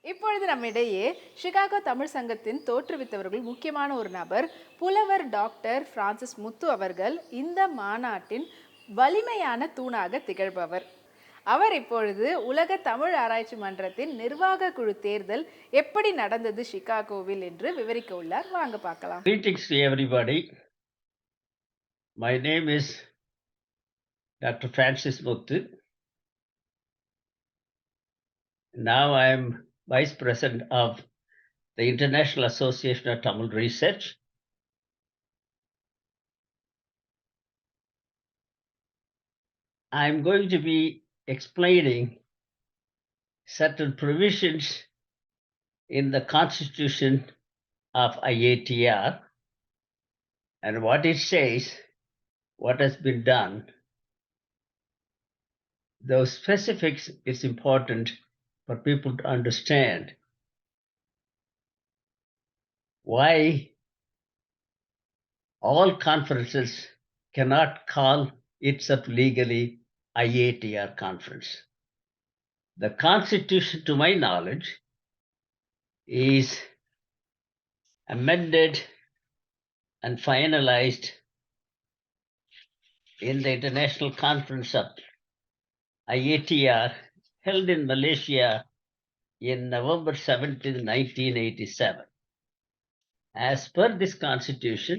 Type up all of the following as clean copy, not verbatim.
இப்பொழுது நம்மிடையே சிகாகோ தமிழ் சங்கத்தின் தோற்றுவித்தவர்கள் முக்கியமான ஒரு நபர் புலவர் டாக்டர் பிரான்சிஸ் முத்து அவர்கள் இந்த மாநாட்டின் வலிமையான தூணாக திகழ்பவர். அவர் இப்பொழுது உலக தமிழ் ஆராய்ச்சி மன்றத்தின் நிர்வாக குழு தேர்தல் எப்படி நடந்தது சிகாகோவில் என்று விவரிக்க உள்ளார். வாங்க பார்க்கலாம். Greetings to everybody. My name is Dr. Francis Muthu. Now I am Vice President of the International Association of Tamil Research. I am going to be explaining certain provisions in the Constitution of IATR and what it says, what has been done. Those specifics is important for people to understand why all conferences cannot call itself legally IATR conference. The Constitution, to my knowledge, is amended and finalized in the International Conference of IATR held in Malaysia in November 17, 1987. As per this Constitution,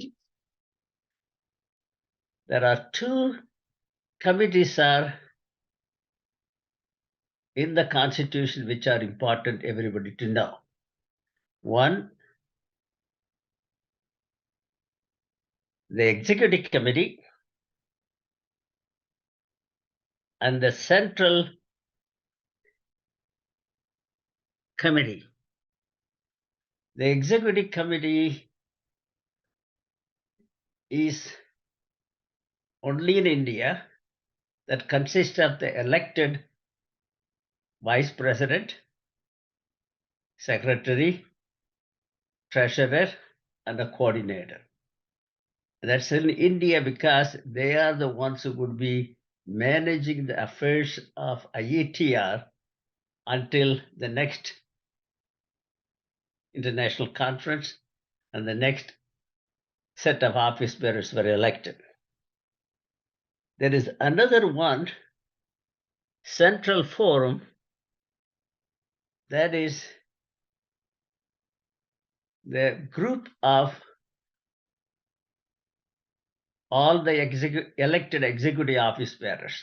there are two committees are in the Constitution which are important everybody to know. One, the Executive Committee and the Central Committee. The Executive Committee is only in India, that consists of the elected Vice President, Secretary, Treasurer, and a coordinator. That's in India because they are the ones who would be managing the affairs of IATR until the next international conference and the next set of office bearers were elected. There is another one, Central Forum, that is the group of all the elected executive office bearers.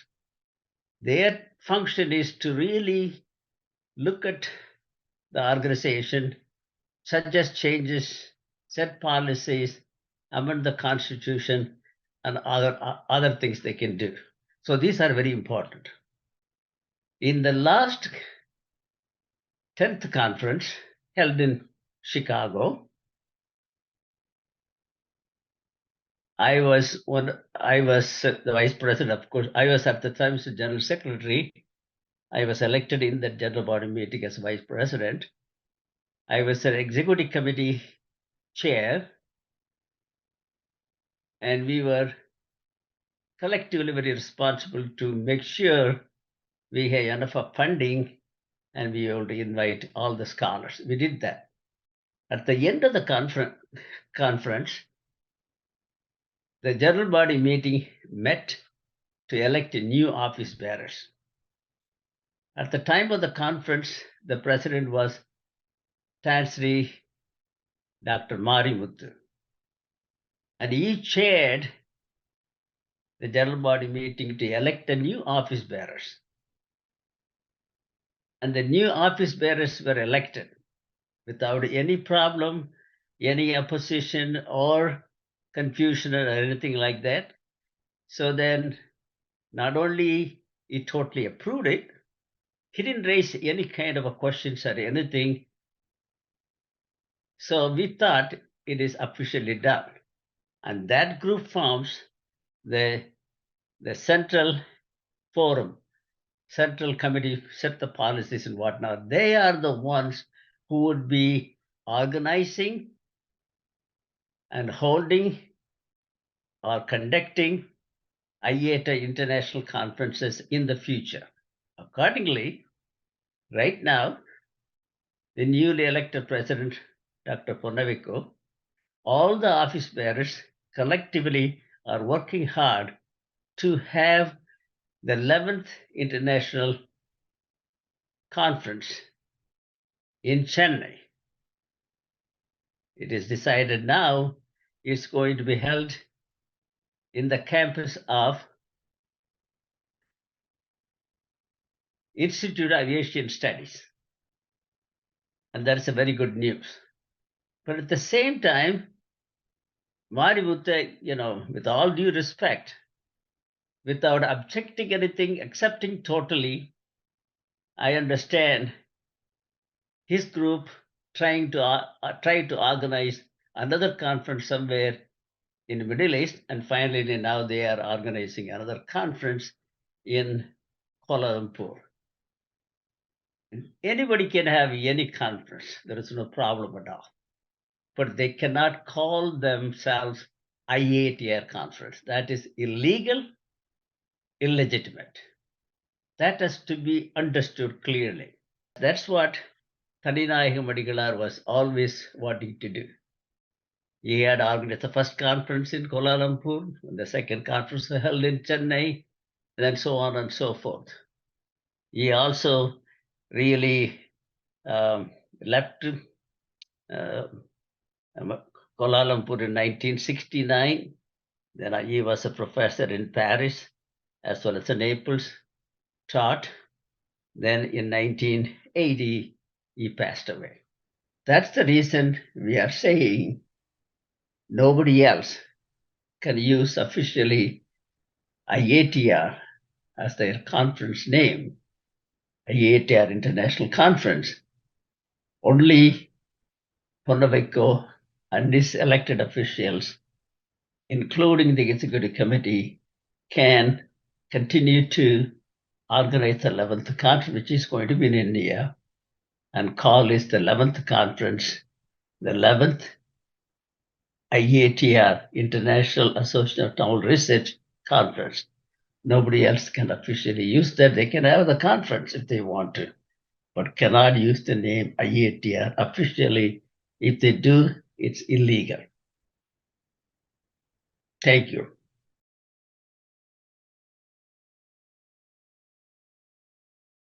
Their function is to really look at the organization, suggest changes, set policies, amend the Constitution, and other things they can do. So these are very important. In the last 10th conference held in Chicago, I was the Vice President, of course. I was at the time the General Secretary. I was elected in the General Body meeting as Vice President. I was an Executive Committee Chair, and we were collectively very responsible to make sure we had enough of funding and we were to invite all the scholars. We did that. At the end of the conference, the General Body meeting met to elect new office bearers. At the time of the conference, the president was Tansri Dr. Mari Muthu, and he chaired the General Body meeting to elect the new office bearers. And the new office bearers were elected without any problem, any opposition or confusion or anything like that. So then not only he totally approved it, he didn't raise any kind of a questions or anything. So we thought it is officially done. And that group forms the Central Forum, Central Committee, set the policies and whatnot. They are the ones who would be organizing and holding or conducting IATA international conferences in the future. Accordingly, right now, the newly elected president, Dr. Ponnavikko, all the office bearers collectively are working hard to have the 11th International Conference in Chennai. It is decided now it's going to be held in the campus of Institute of Asian Studies. And that's a very good news. But at the same time, Muthu, with all due respect, without objecting anything, accepting totally, I understand his group try to organize another conference somewhere in the Middle East, and finally now they are organizing another conference in Kuala Lumpur. Anybody can have any conference. There is no problem at all. But they cannot call themselves IATR conference. That is illegal, illegitimate. That has to be understood clearly. That's what Thaninayaga Madigalar was always wanting to do. He had organized the first conference in Kuala Lumpur, and the second conference was held in Chennai, and so on and so forth. He also really left Kuala Lumpur in 1969. Then he was a professor in Paris as well as in Naples, taught. Then in 1980, he passed away. That's the reason we are saying nobody else can use officially IATR as their conference name, IATR International Conference. Only Ponnavikko and his elected officials, including the executive committee, can continue to organize the 11th conference, which is going to be in India, and call this the 11th conference, the 11th IATR, International Association of Tamil Research Conference. Nobody else can officially use that. They can have the conference if they want to, but cannot use the name IATR officially. If they do, it's illegal. Thank you.